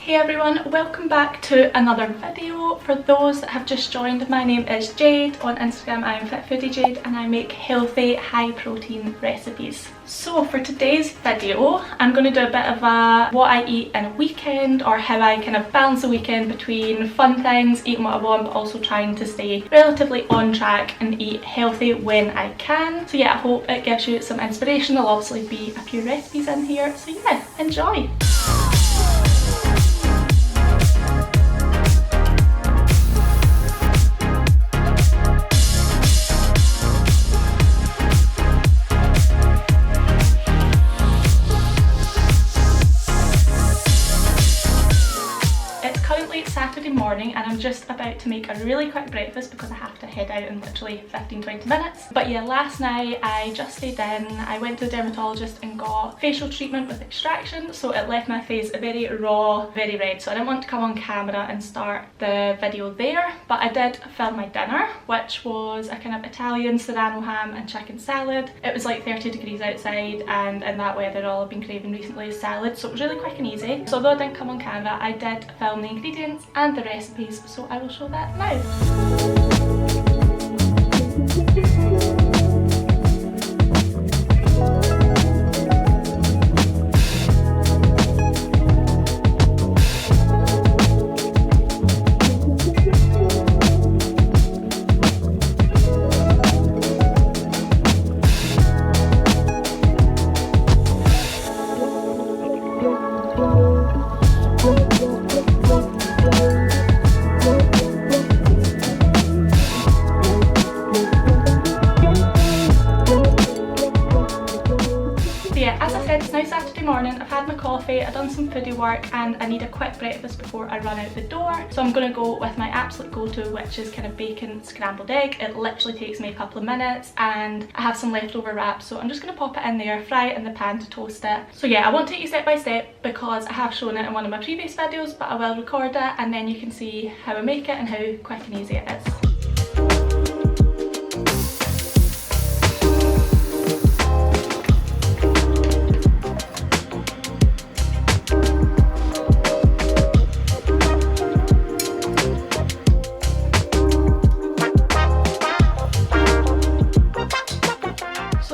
Hey everyone, welcome back to another video. For those that have just joined, my name is Jade. On Instagram I am FitFoodieJade and I make healthy, high protein recipes. So for today's video, I'm going to do a bit of a what I eat in a weekend, or how I kind of balance the weekend between fun things, eating what I want, but also trying to stay relatively on track and eat healthy when I can. So yeah, I hope it gives you some inspiration. There'll obviously be a few recipes in here, so yeah, enjoy! Saturday morning and I'm just about to make a really quick breakfast because I have to head out in literally 15-20 minutes. But yeah, last night I just stayed in. I went to the dermatologist and got facial treatment with extraction, so it left my face very raw, very red, so I didn't want to come on camera and start the video there. But I did film my dinner, which was a kind of Italian serrano ham and chicken salad. It was like 30 degrees outside, and in that weather all I've been craving recently is salad, so it was really quick and easy. So although I didn't come on camera, I did film the ingredients and the recipes, so I will show that now. It's now Saturday morning, I've had my coffee, I've done some foodie work, and I need a quick breakfast before I run out the door. So I'm going to go with my absolute go-to, which is kind of bacon scrambled egg. It literally takes me a couple of minutes, and I have some leftover wraps, so I'm just going to pop it in there, fry it in the pan to toast it. So yeah, I won't take you step by step because I have shown it in one of my previous videos, but I will record it and then you can see how I make it and how quick and easy it is.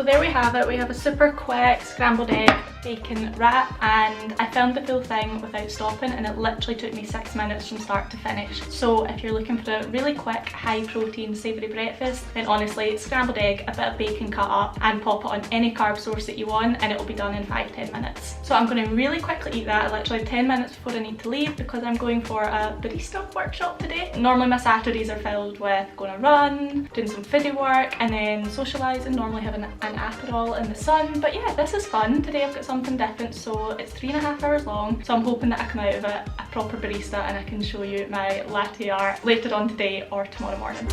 There we have it. We have a super quick scrambled egg bacon wrap, and I filmed the full thing without stopping and it literally took me 6 minutes from start to finish. So if you're looking for a really quick, high protein, savoury breakfast, then honestly, scrambled egg, a bit of bacon cut up, and pop it on any carb source that you want and it will be done in 5-10 minutes. So I'm going to really quickly eat that. I literally have 10 minutes before I need to leave because I'm going for a barista workshop today. Normally my Saturdays are filled with going on a run, doing some foodie work, and then socialising, normally having an Aperol in the sun. But yeah, this is fun. Today I've got something different, so it's 3.5 hours long, so I'm hoping that I come out of it a proper barista and I can show you my latte art later on today or tomorrow morning.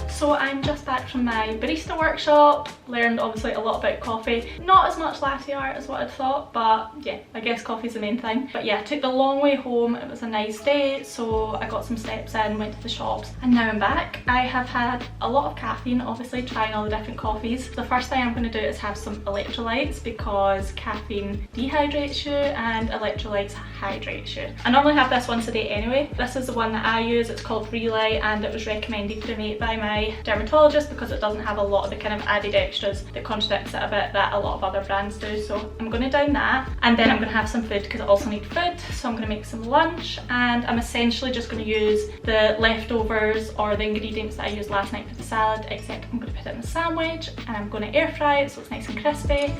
So I'm just back from my barista workshop, learned obviously a lot about coffee. Not as much latte art as what I'd thought, but yeah, I guess coffee's the main thing. But yeah, I took the long way home. It was a nice day, so I got some steps in, went to the shops, and now I'm back. I have had a lot of caffeine, obviously, trying all the different coffees. The first thing I'm going to do is have some electrolytes because caffeine dehydrates you and electrolytes hydrates you. I normally have this once a day anyway. This is the one that I use. It's called Relay and it was recommended to me by my dermatologist because it doesn't have a lot of the kind of added extras that contradicts it a bit that a lot of other brands do. So I'm going to down that, and then I'm going to have some food because I also need food. So I'm going to make some lunch, and I'm essentially just going to use the leftovers or the ingredients that I used last night for the salad, except I'm going to put it in a sandwich and I'm going to air fry it so it's nice and crispy.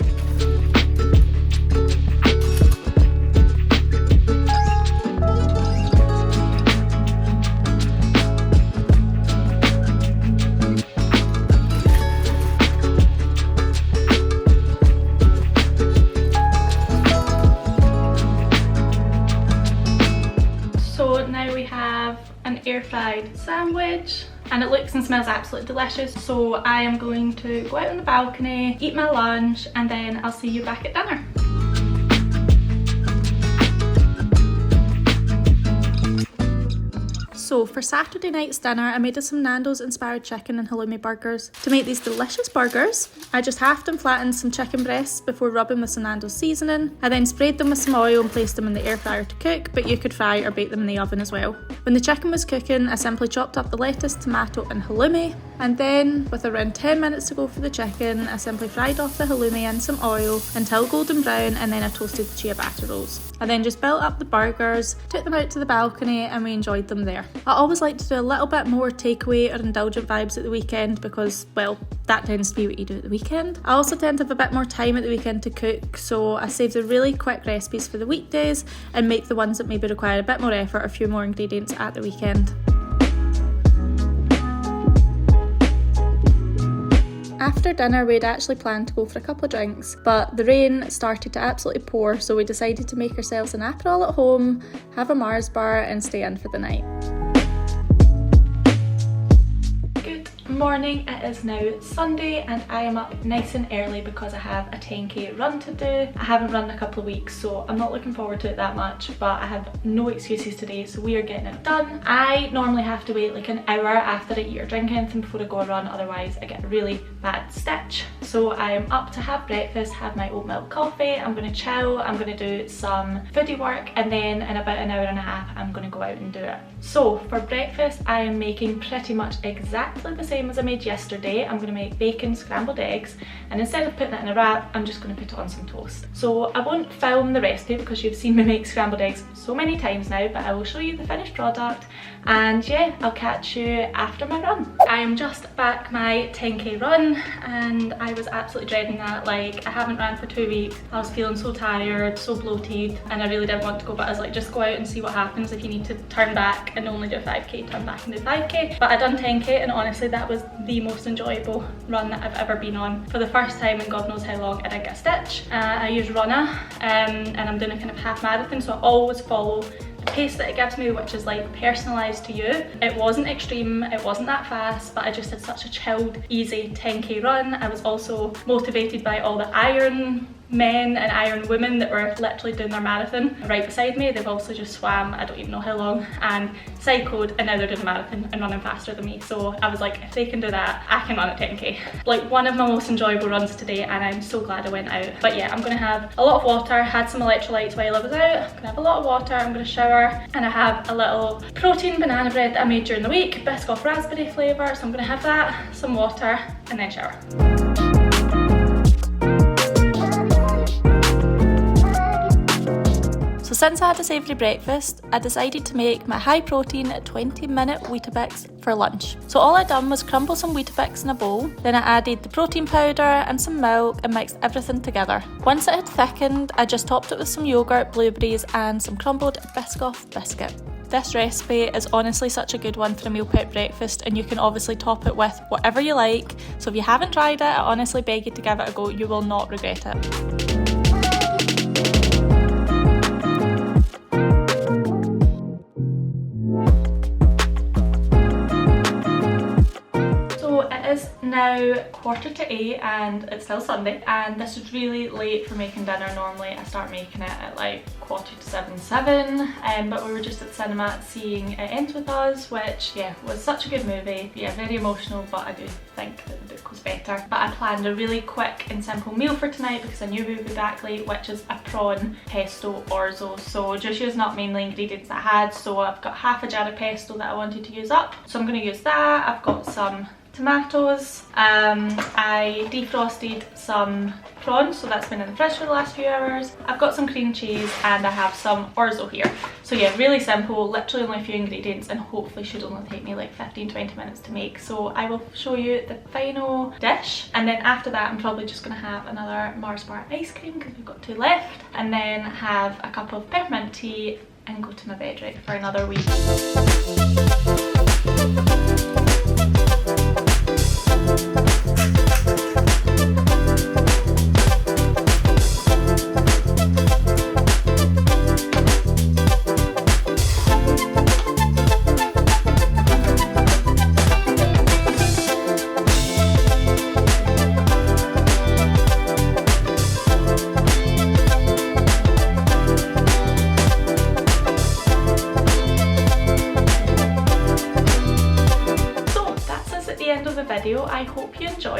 Air fried sandwich and it looks and smells absolutely delicious. So I am going to go out on the balcony, eat my lunch, and then I'll see you back at dinner. So for Saturday night's dinner, I made us some Nandos inspired chicken and halloumi burgers. To make these delicious burgers, I just halved and flattened some chicken breasts before rubbing with some Nandos seasoning. I then sprayed them with some oil and placed them in the air fryer to cook, but you could fry or bake them in the oven as well. When the chicken was cooking, I simply chopped up the lettuce, tomato and halloumi, and then with around 10 minutes to go for the chicken, I simply fried off the halloumi in some oil until golden brown, and then I toasted the ciabatta rolls. I then just built up the burgers, took them out to the balcony, and we enjoyed them there. I always like to do a little bit more takeaway or indulgent vibes at the weekend because, well, that tends to be what you do at the weekend. I also tend to have a bit more time at the weekend to cook, so I save the really quick recipes for the weekdays and make the ones that maybe require a bit more effort or a few more ingredients at the weekend. After dinner, we'd actually planned to go for a couple of drinks, but the rain started to absolutely pour, so we decided to make ourselves an Aperol at home, have a Mars bar and stay in for the night. Morning, it is now Sunday and I am up nice and early because I have a 10k run to do. I haven't run in a couple of weeks, so I'm not looking forward to it that much, but I have no excuses today, so we are getting it done. I normally have to wait like an hour after I eat or drink anything before I go and run, otherwise I get a really bad stitch. So I am up to have breakfast, have my oat milk coffee, I'm going to chill, I'm going to do some foodie work, and then in about an hour and a half I'm going to go out and do it. So for breakfast I am making pretty much exactly the same as I made yesterday. I'm going to make bacon scrambled eggs, and instead of putting it in a wrap, I'm just going to put it on some toast. So I won't film the recipe because you've seen me make scrambled eggs so many times now, but I will show you the finished product, and yeah, I'll catch you after my run. I am just back my 10k run and I was absolutely dreading that. Like, I haven't ran for 2 weeks. I was feeling so tired, so bloated, and I really didn't want to go, but I was like, just go out and see what happens. If you need to turn back and only do 5k, turn back and do 5k. But I done 10k and honestly that was the most enjoyable run that I've ever been on. For the first time in God knows how long, I didn't get a stitch. I use Runner and I'm doing a kind of half marathon, so I always follow the pace that it gives me, which is like personalised to you. It wasn't extreme, it wasn't that fast, but I just had such a chilled, easy 10k run. I was also motivated by all the Iron men and Iron women that were literally doing their marathon right beside me. They've also just swam, I don't even know how long, and cycled, and now they're doing a marathon and running faster than me. So I was like, if they can do that, I can run at 10k. Like, one of my most enjoyable runs today, and I'm so glad I went out. But yeah, I'm gonna have a lot of water, had some electrolytes while I was out. I'm gonna have a lot of water, I'm gonna shower, and I have a little protein banana bread that I made during the week, Biscoff raspberry flavour, so I'm gonna have that, some water, and then shower. So since I had a savoury breakfast, I decided to make my high protein 20-minute Weetabix for lunch. So all I done was crumble some Weetabix in a bowl, then I added the protein powder and some milk and mixed everything together. Once it had thickened, I just topped it with some yogurt, blueberries and some crumbled Biscoff biscuit. This recipe is honestly such a good one for a meal prep breakfast, and you can obviously top it with whatever you like. So if you haven't tried it, I honestly beg you to give it a go, you will not regret it. Now 7:45 and it's still Sunday, and this is really late for making dinner. Normally I start making it at like 7:45, but we were just at the cinema seeing It Ends With Us, which yeah, was such a good movie. Yeah, very emotional, but I do think that the book was better. But I planned a really quick and simple meal for tonight because I knew we would be back late, which is a prawn pesto orzo. So just using up mainly ingredients that I had. So I've got half a jar of pesto that I wanted to use up, so I'm going to use that. I've got some tomatoes, I defrosted some prawns, so that's been in the fridge for the last few hours. I've got some cream cheese and I have some orzo here. So yeah, really simple, literally only a few ingredients, and hopefully should only take me like 15-20 minutes to make. So I will show you the final dish, and then after that I'm probably just going to have another Mars bar ice cream because we've got 2 left, and then have a cup of peppermint tea and go to my bed ready for another week.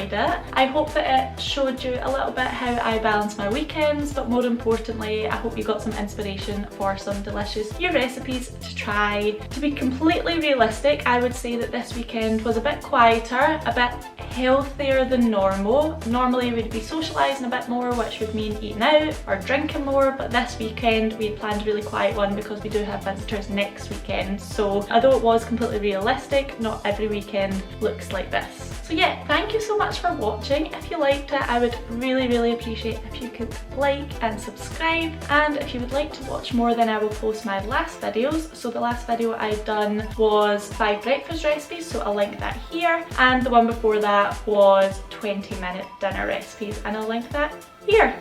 enjoyed it. I hope that it showed you a little bit how I balance my weekends, but more importantly, I hope you got some inspiration for some delicious new recipes to try. To be completely realistic, I would say that this weekend was a bit quieter, a bit healthier than normal. Normally we'd be socialising a bit more, which would mean eating out or drinking more, but this weekend we had planned a really quiet one because we do have visitors next weekend. So although it was completely realistic, not every weekend looks like this. So yeah, thank you so much for watching. If you liked it, I would really appreciate if you could like and subscribe, and if you would like to watch more, then I will post my last videos. So the last video I'd done was 5 breakfast recipes, so I'll link that here, and the one before that was 20-minute dinner recipes, and I'll link that here.